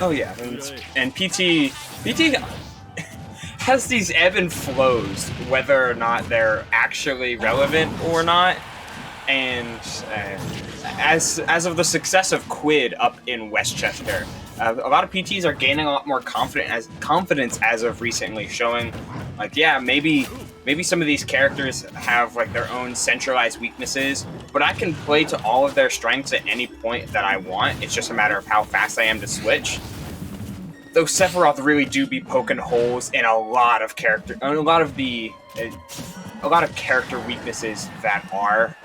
Oh yeah, and PT has these ebb and flows, whether or not they're actually relevant or not. And as of the success of Quid up in Westchester, a lot of PTs are gaining a lot more confidence as of recently, showing like, yeah, maybe some of these characters have like their own centralized weaknesses, but I can play to all of their strengths at any point that I want. It's just a matter of how fast I am to switch. Though Sephiroth really do be poking holes in a lot of character weaknesses that are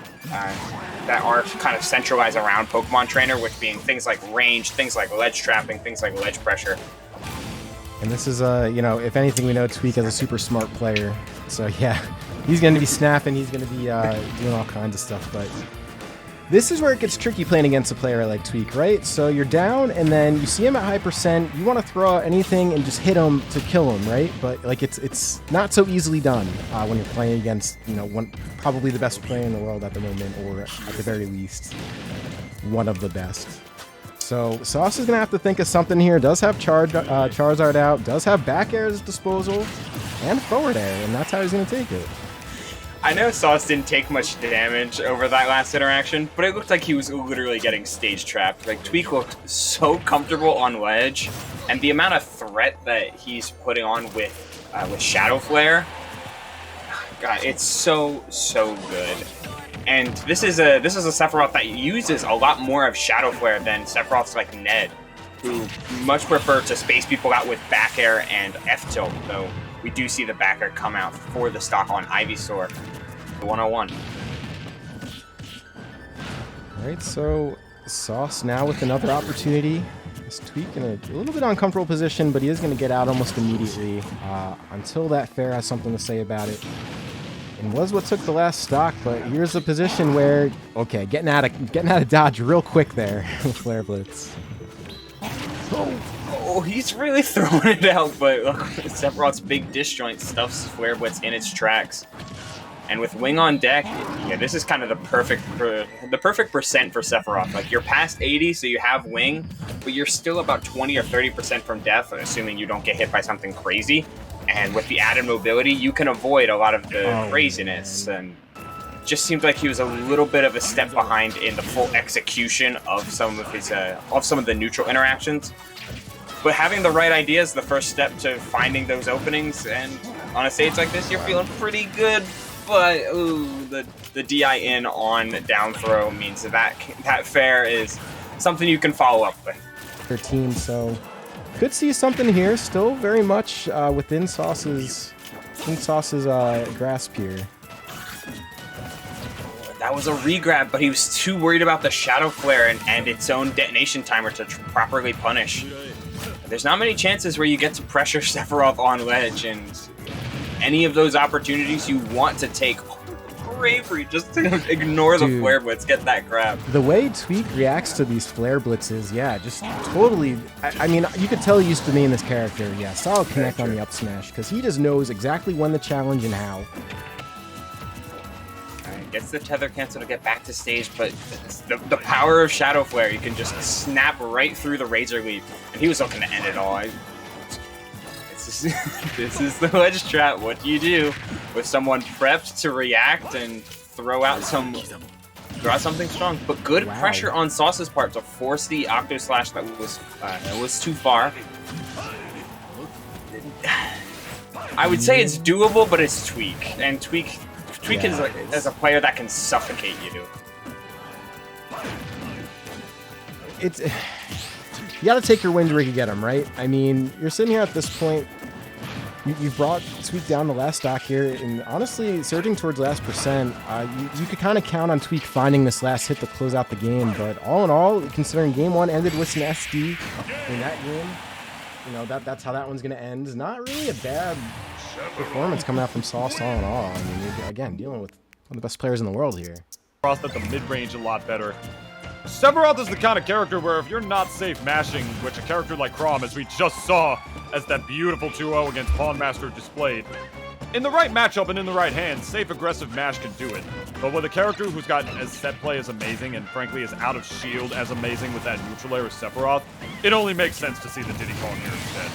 kind of centralized around Pokemon Trainer, which being things like range, things like ledge trapping, things like ledge pressure. And this is, you know, if anything, we know Tweek as a super smart player. So yeah, he's going to be snapping, he's going to be doing all kinds of stuff. But this is where it gets tricky playing against a player like Tweek, right? So you're down, and then you see him at high percent. You want to throw out anything and just hit him to kill him, right? But like it's not so easily done when you're playing against, you know, probably the best player in the world at the moment, or at the very least, one of the best. So Sauce is going to have to think of something here. Does have Charizard out, does have back air at his disposal, and forward air, and that's how he's going to take it. I know Sauce didn't take much damage over that last interaction, but it looked like he was literally getting stage trapped. Like, Tweek looked so comfortable on ledge, and the amount of threat that he's putting on with Shadow Flare, God, it's so good. And this is a Sephiroth that uses a lot more of Shadow Flare than Sephiroths like Ned, who much prefer to space people out with back air and F tilt, though we do see the back air come out for the stock on Ivysaur, the 101. Alright, so Sauce now with another opportunity. This Tweek in a little bit uncomfortable position, but he is going to get out almost immediately until that Fair has something to say about it. And was what took the last stock, but here's a position where, okay, getting out of dodge real quick there with Flare Blitz. Oh, he's really throwing it out, but look, Sephiroth's big disjoint stuffs Flare Blitz in its tracks. And with Wing on deck, yeah, this is kind of the perfect percent for Sephiroth. Like, you're past 80, so you have Wing, but you're still about 20 or 30% from death, assuming you don't get hit by something crazy. And with the added mobility, you can avoid a lot of the craziness. And it just seemed like he was a little bit of a step behind in the full execution of some of his some of the neutral interactions. But having the right idea is the first step to finding those openings. And on a stage like this, you're feeling pretty good. But ooh, the DI in on down throw means that Fair is something you can follow up with. 13, so could see something here. Still very much within Sauce's grasp here. That was a regrab, but he was too worried about the Shadow Flare and its own detonation timer to properly punish. There's not many chances where you get to pressure Sephiroth on ledge, and any of those opportunities you want to take, bravery, just to ignore the Flare Blitz, get that grab. The way Tweek reacts to these Flare Blitzes, yeah, just totally, I mean, you could tell he used to be in this character, yeah, solid connect on the up smash, because he just knows exactly when to challenge and how. Gets the tether cancel to get back to stage, but the power of Shadow Flare, you can just snap right through the Razor Leaf, and he was looking to end it all. This is the ledge trap. What do you do with someone prepped to react and throw out something strong? But good pressure on Sauce's part to force the Octo Slash that was too far. I would say it's doable, but it's Tweek, and Tweek is a player that can suffocate you. You got to take your wins where you get them, right? I mean, you're sitting here at this point. You've brought Tweek down the last stock here, and honestly, surging towards last percent, you could kind of count on Tweek finding this last hit to close out the game. But all in all, considering game one ended with an SD in that game, you know, that's how that one's going to end. Not really a bad performance coming out from Sauce all in all. I mean, you're, again, dealing with one of the best players in the world here. Crossed at the mid-range a lot better. Sephiroth is the kind of character where if you're not safe mashing, which a character like Chrom, as we just saw, as that beautiful 2-0 against Pawn Master displayed, in the right matchup and in the right hands, safe aggressive mash can do it. But with a character who's got as set play as amazing and frankly as out of shield as amazing with that neutral air as Sephiroth, it only makes sense to see the Diddy Kong here instead.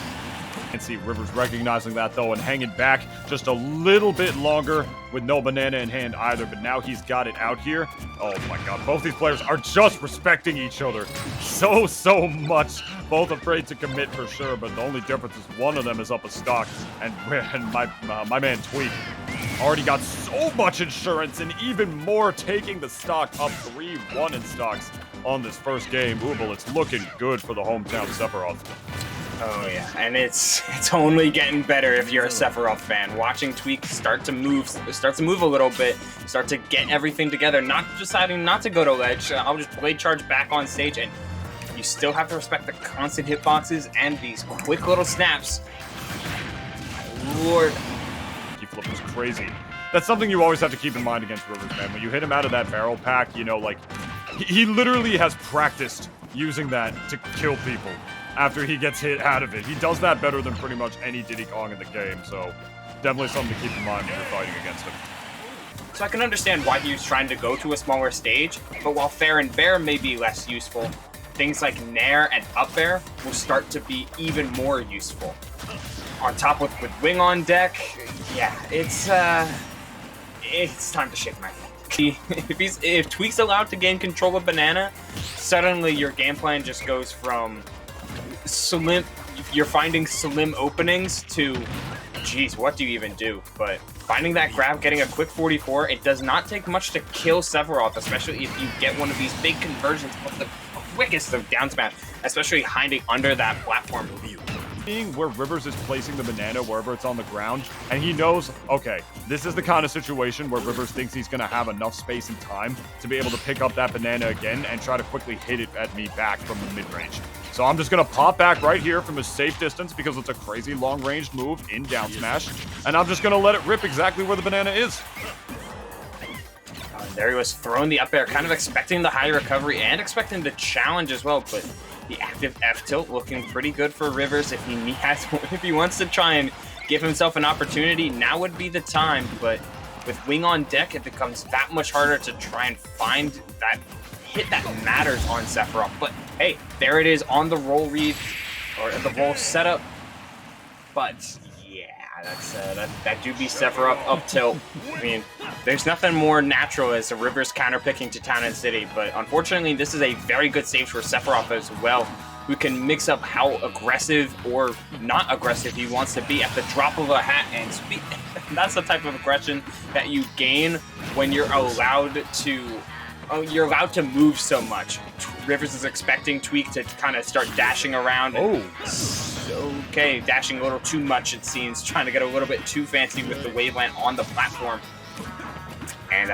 And see Rivers recognizing that though and hanging back just a little bit longer with no banana in hand either, but now he's got it out here. Oh my god, both these players are just respecting each other so much. Both afraid to commit for sure, but the only difference is one of them is up a stock, and my man Tweek already got so much insurance and even more, taking the stock up 3-1 in stocks on this first game. Ooble, it's looking good for the hometown Sephiroth. Oh yeah, and it's only getting better if you're a Sephiroth fan. Watching Tweek start to move a little bit, start to get everything together, not deciding not to go to ledge. I'll just blade charge back on stage, and you still have to respect the constant hitboxes and these quick little snaps. My lord. Key flip was crazy. That's something you always have to keep in mind against Rivers, man. When you hit him out of that barrel pack, you know, like, he literally has practiced using that to kill people after he gets hit out of it. He does that better than pretty much any Diddy Kong in the game, so definitely something to keep in mind when you're fighting against him. So I can understand why he was trying to go to a smaller stage, but while fair and bear may be less useful, things like nair and up air will start to be even more useful. On top with wing on deck, yeah, it's time to shake my head. If Tweek's allowed to gain control of Banana, suddenly your game plan just goes from slim, you're finding slim openings to, geez, what do you even do? But finding that grab, getting a quick 44, it does not take much to kill Sephiroth, especially if you get one of these big conversions of the quickest of down smash, especially hiding under that platform review. Seeing where Rivers is placing the banana wherever it's on the ground, and he knows, okay, this is the kind of situation where Rivers thinks he's going to have enough space and time to be able to pick up that banana again and try to quickly hit it at me back from the mid-range. So I'm just going to pop back right here from a safe distance because it's a crazy long-range move in down smash, and I'm just going to let it rip exactly where the banana is. There he was throwing the up air, kind of expecting the high recovery and expecting the challenge as well, but the active F tilt looking pretty good for Rivers. If he wants to try and give himself an opportunity, now would be the time. But with wing on deck, it becomes that much harder to try and find that hit that matters on Sephiroth. But hey, there it is on the roll read, or the roll setup. But yeah, that do be Sephiroth up tilt. I mean, there's nothing more natural as a Rivers counterpicking to Town and City, but unfortunately this is a very good stage for Sephiroth as well, who can mix up how aggressive or not aggressive he wants to be at the drop of a hat, and that's the type of aggression that you gain when you're allowed to move so much. Rivers is expecting Tweek to kind of start dashing around. Okay, dashing a little too much, it seems, trying to get a little bit too fancy with the waveland on the platform. And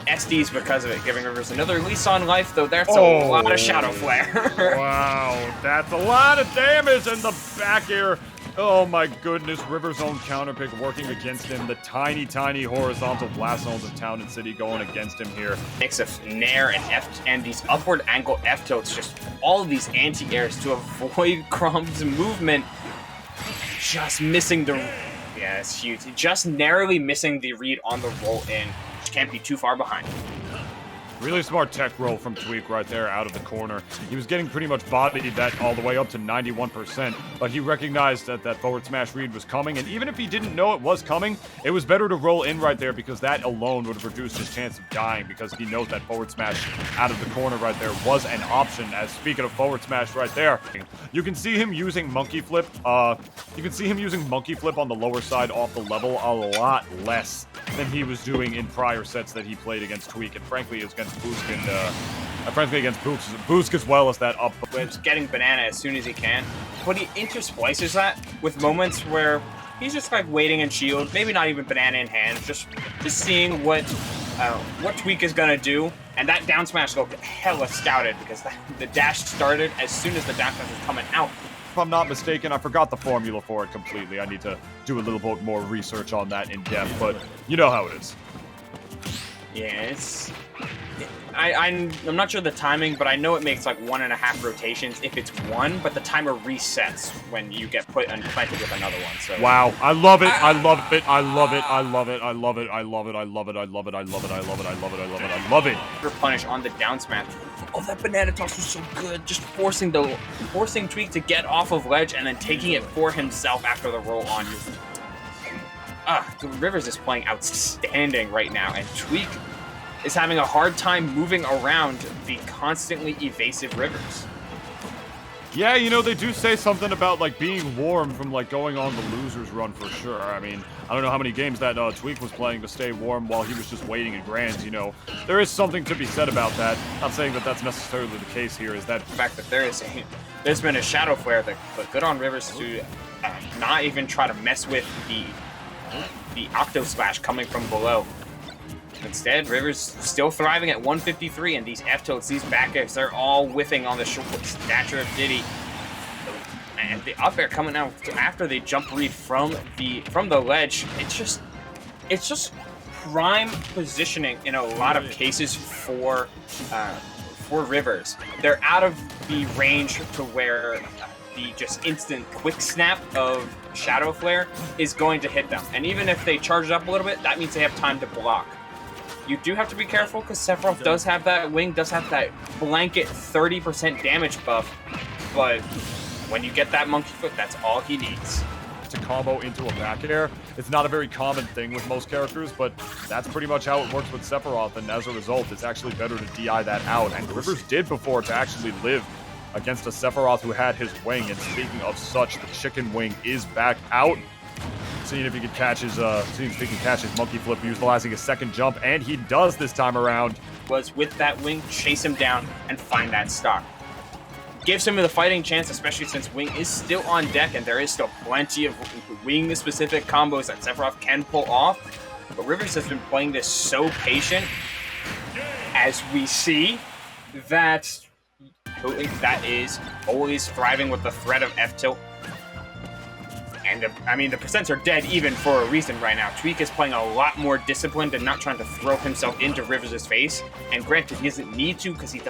SDs because of it, giving Rivers another lease on life, though that's a lot of Shadow Flare. Wow, that's a lot of damage in the back air. Oh my goodness, Rivers' own counterpick working against him. The tiny horizontal blast zones of Town and City going against him here. Mix of nair and F and these upward angle F tilts, just all of these anti-airs to avoid Chrom's movement. Just missing the, yeah, it's huge. Just narrowly missing the read on the roll in. Can't be too far behind. Really smart tech roll from Tweek right there out of the corner. He was getting pretty much bodied that all the way up to 91%, but he recognized that that forward smash read was coming, and even if he didn't know it was coming, it was better to roll in right there because that alone would have reduced his chance of dying because he knows that forward smash out of the corner right there was an option. As speaking of forward smash right there, you can see him using monkey flip. You can see him using monkey flip on the lower side off the level a lot less than he was doing in prior sets that he played against Tweek, and frankly against Boosk and frankly against Boosk as well as that up. Whips getting banana as soon as he can, but he intersplices that with moments where he's just like waiting in shield, maybe not even banana in hand, just seeing what Tweek is gonna do, And that down smash looked hella scouted because the dash started as soon as the down smash was coming out. If I'm not mistaken, I forgot the formula for it completely. I need to do a little bit more research on that in depth, but you know how it is. Yeah, I'm not sure the timing, but I know it makes like 1.5 rotations if it's one, but the timer resets when you get planted with another one. So wow, I love it, I love it, I love it, I love it, I love it, I love it, I love it, I love it, I love it, I love it, I love it, I love it, I love it. Punish on the down smash. Oh, that banana toss was so good. Just forcing Tweek to get off of ledge and then taking it for himself after the roll on. Rivers is playing outstanding right now, and Tweek is having a hard time moving around the constantly evasive Rivers. Yeah, you know, they do say something about, like, being warm from, like, going on the loser's run for sure. I mean, I don't know how many games that Tweek was playing to stay warm while he was just waiting in grands, you know. There is something to be said about that. Not saying that that's necessarily the case here, is that... The fact that there's been a Shadow Flare, but good on Rivers to not even try to mess with the Octo Slash coming from below. Instead, Rivers still thriving at 153, and these F-tilts, these back airs, they're all whiffing on the short stature of Diddy. And the up air coming out after they jump read from the ledge, it's just prime positioning in a lot of cases for Rivers. They're out of the range to where the just instant quick snap of Shadow Flare is going to hit them. And even if they charge it up a little bit, that means they have time to block. You do have to be careful because Sephiroth does have that wing, does have that blanket 30% damage buff, but when you get that monkey foot, that's all he needs. To combo into a back air, it's not a very common thing with most characters, but that's pretty much how it works with Sephiroth, and as a result, it's actually better to DI that out, and Rivers did before to actually live against a Sephiroth who had his wing, and speaking of such, the chicken wing is back out. Seeing if he can catch his monkey flip, utilizing his second jump, and he does this time around. Was with that wing, chase him down and find that stock. Gives him the fighting chance, especially since wing is still on deck, and there is still plenty of wing-specific combos that Sephiroth can pull off. But Rivers has been playing this so patient, as we see, that is always thriving with the threat of F-tilt. And, I mean, the percents are dead even for a reason right now. Tweek is playing a lot more disciplined and not trying to throw himself into Rivers' face. And granted, he doesn't need to because he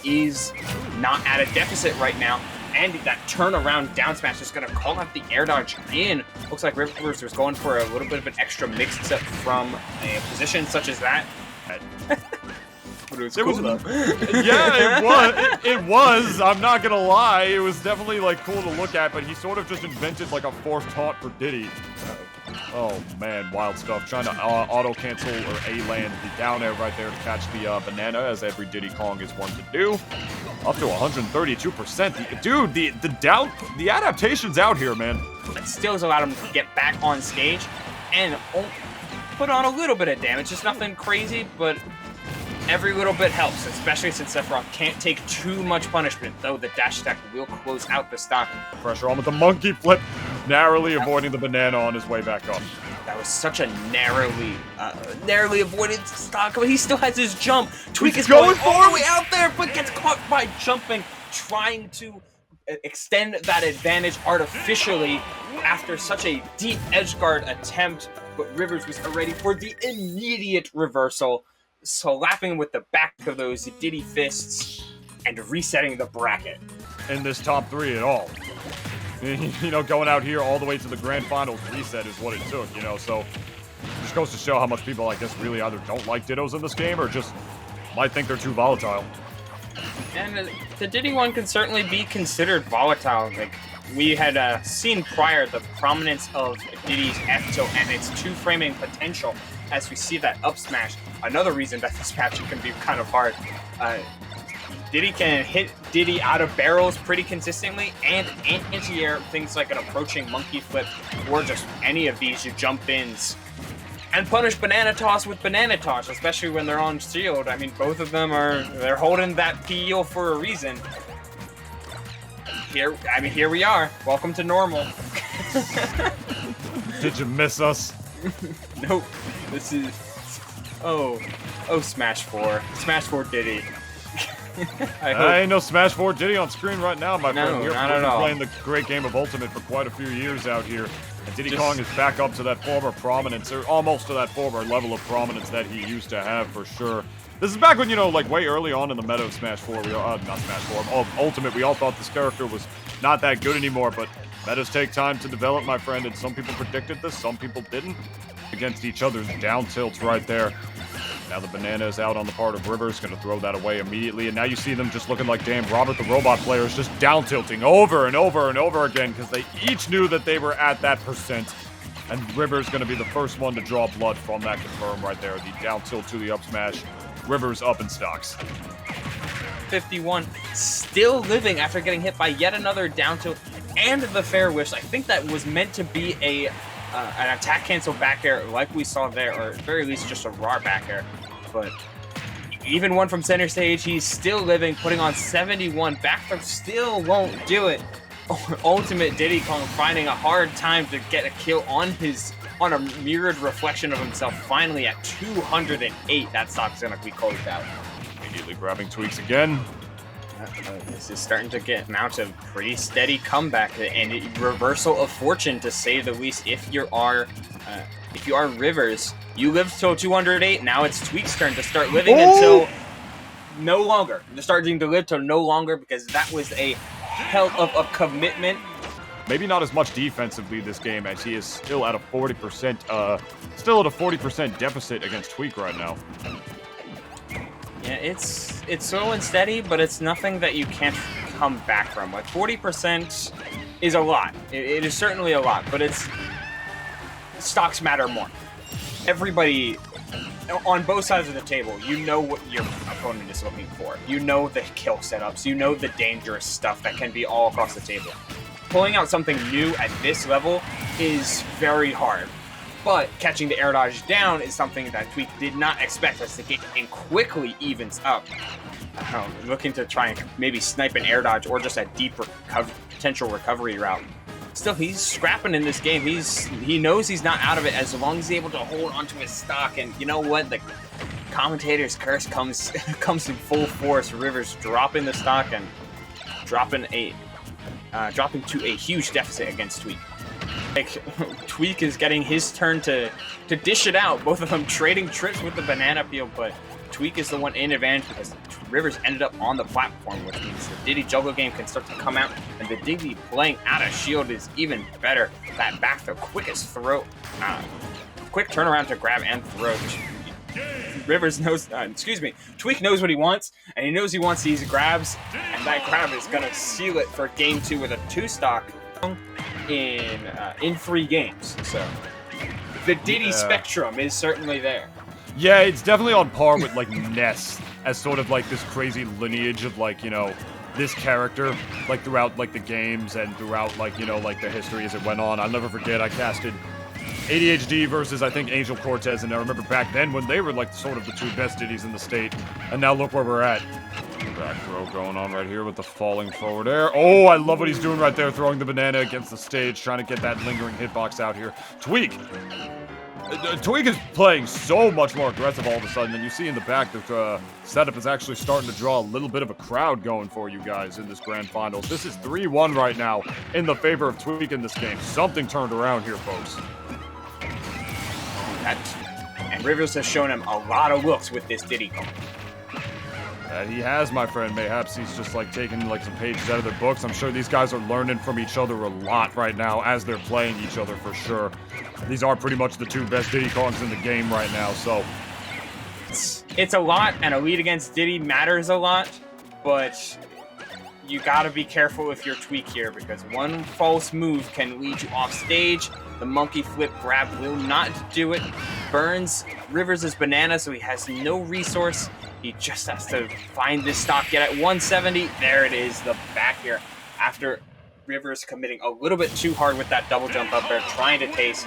is not at a deficit right now. And that turnaround down smash is going to call out the air dodge in. Looks like Rivers was going for a little bit of an extra mix-up from a position such as that. It was cool, yeah, it was. I'm not gonna lie. It was definitely like cool to look at, but he sort of just invented like a fourth taunt for Diddy. Oh man, wild stuff. Trying to auto cancel or A-land the down air right there to catch the banana, as every Diddy Kong is one to do. Up to 132%. Dude, the adaptation's out here, man. It still has allowed him to get back on stage and put on a little bit of damage. It's nothing crazy, but every little bit helps, especially since Sephiroth can't take too much punishment, though the dash attack will close out the stock. Pressure on with the monkey flip, narrowly avoiding the banana on his way back up. That was such a narrowly avoided stock, but he still has his jump. Tweek is going all the way out there, but gets caught by jumping, trying to extend that advantage artificially after such a deep edgeguard attempt, but Rivers was ready for the immediate reversal, slapping with the back of those Diddy fists and resetting the bracket. In this top three at all. You know, going out here all the way to the grand finals reset is what it took, you know, so it just goes to show how much people, I guess, really either don't like Dittos in this game or just might think they're too volatile. And the Diddy one can certainly be considered volatile. Like, we had seen prior the prominence of Diddy's F-tilt and its two-framing potential as we see that up smash. Another reason that this match can be kind of hard. Diddy can hit Diddy out of barrels pretty consistently, and anti-air things like an approaching monkey flip or just any of these jump-ins. And punish Banana Toss with Banana Toss, especially when they're on shield. I mean, both of them they're holding that peel for a reason. Here we are. Welcome to normal. Did you miss us? Nope. This is... Oh. Oh, Smash 4. Smash 4 Diddy. Ain't no Smash 4 Diddy on screen right now, my friend. No, We've not been at all. playing the great game of Ultimate for quite a few years out here. And Diddy Kong is back up to that former prominence, or almost to that former level of prominence that he used to have, for sure. This is back when, you know, like way early on in the meta of Smash 4, not Smash 4, of Ultimate, we all thought this character was not that good anymore, but metas take time to develop, my friend, and some people predicted this, some people didn't. Against each other's down tilts right there. Now the banana is out on the part of Rivers, gonna throw that away immediately, and now you see them just looking like damn Robert the Robot players, just down tilting over and over and over again, because they each knew that they were at that percent. And Rivers gonna be the first one to draw blood from that confirm right there. The down tilt to the up smash. Rivers up in stocks. 51, still living after getting hit by yet another down tilt and the fair wish. I think that was meant to be an attack cancel back air like we saw there, or at the very least just a raw back air. But even one from center stage, he's still living, putting on 71. Back throw still won't do it. Ultimate Diddy Kong finding a hard time to get a kill on a mirrored reflection of himself. Finally at 208, that stock's gonna be closed out. Immediately grabbing Tweeks again. This is starting to mount a pretty steady comeback and a reversal of fortune, to say the least. If you are Rivers, you lived till 208. Now it's Tweek's turn to start living until no longer. They're starting to live till no longer, because that was a hell of a commitment. Maybe not as much defensively this game, as he is still at a 40% deficit against Tweek right now. Yeah, it's slow and steady, but it's nothing that you can't come back from. Like 40% is a lot. It is certainly a lot, but stocks matter more. Everybody on both sides of the table, you know what your opponent is looking for. You know the kill setups. You know the dangerous stuff that can be all across the table. Pulling out something new at this level is very hard. But catching the air dodge down is something that Tweek did not expect, as the game quickly evens up. Looking to try and maybe snipe an air dodge or just a deep potential recovery route. Still, he's scrapping in this game. He knows he's not out of it as long as he's able to hold onto his stock. And you know what? The commentator's curse comes in full force. Rivers dropping the stock and dropping to a huge deficit against Tweek. Like, Tweek is getting his turn to dish it out. Both of them trading trips with the banana peel, but Tweek is the one in advantage because Rivers ended up on the platform, which means the Diddy juggle game can start to come out, and the Diddy playing out of shield is even better. That back throw, quickest throw, quick turnaround to grab and throw. Rivers knows, Tweek knows what he wants, and he knows he wants these grabs, and that grab is gonna seal it for game 2 with a 2-stock in 3 games. So the Diddy spectrum is certainly there. Yeah, it's definitely on par with like Ness as sort of like this crazy lineage of like, you know, this character like throughout like the games and throughout like, you know, like the history as it went on. I'll never forget I casted ADHD versus I think Angel Cortez, and I remember back then when they were like sort of the 2 best Diddies in the state, and now look where we're at. Back throw going on right here with the falling forward air. Oh, I love what he's doing right there, throwing the banana against the stage, trying to get that lingering hitbox out here. Tweek! Tweek is playing so much more aggressive all of a sudden, and you see in the back that setup is actually starting to draw a little bit of a crowd going for you guys in this grand finals. This is 3-1 right now in the favor of Tweek in this game. Something turned around here, folks. And Rivers has shown him a lot of looks with this Diddy Kong. That he has, my friend. Mayhaps he's just like taking like some pages out of their books. I'm sure these guys are learning from each other a lot right now as they're playing each other, for sure. These are pretty much the 2 best Diddy Kongs in the game right now, so it's a lot, and a lead against Diddy matters a lot, but you gotta be careful if you're Tweek here, because one false move can lead you off stage. The monkey flip grab will not do it. Burns Rivers' banana, so he has no resource. He just has to find this stock, get at 170. There it is, the back here. After Rivers committing a little bit too hard with that double jump up there, trying to chase.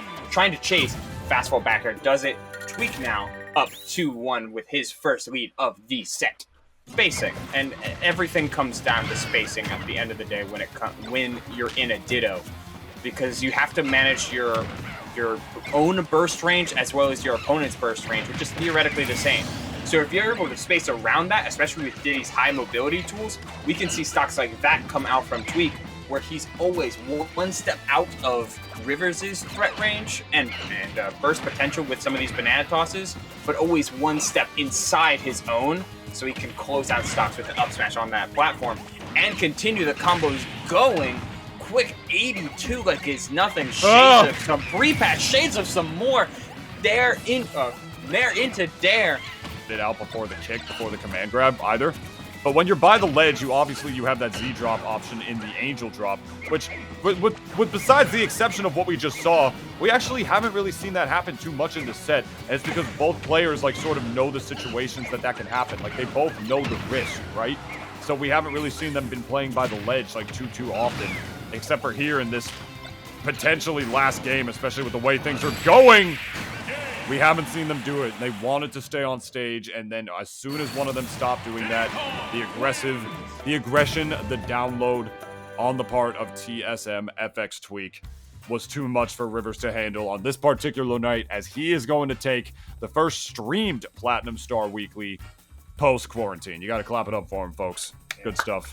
Fastball backer does it. Tweek now up 2-1 with his first lead of the set. Spacing, and everything comes down to spacing at the end of the day when you're in a Ditto, because you have to manage your own burst range as well as your opponent's burst range, which is theoretically the same. So if you're able to space around that, especially with Diddy's high mobility tools, we can see stocks like that come out from Tweek, where he's always one step out of Rivers' threat range and burst potential with some of these banana tosses, but always one step inside his own, so he can close out stocks with an up smash on that platform and continue the combos going. Quick 82 like it's nothing. Shades of some pre-patch, shades of some more. Dare into dare. It out before the kick, before the command grab either. But when you're by the ledge, you have that Z drop option in the Angel drop, which, with besides the exception of what we just saw, we actually haven't really seen that happen too much in the set. And it's because both players like sort of know the situations that can happen. Like they both know the risk, right? So we haven't really seen them been playing by the ledge like too often, except for here in this potentially last game, especially with the way things are going. We haven't seen them do it. They wanted to stay on stage, and then as soon as one of them stopped doing that, the aggression, the download on the part of TSM FX Tweek was too much for Rivers to handle on this particular night, as he is going to take the first streamed Platinum Star Weekly post-quarantine. You got to clap it up for him, folks. Good stuff.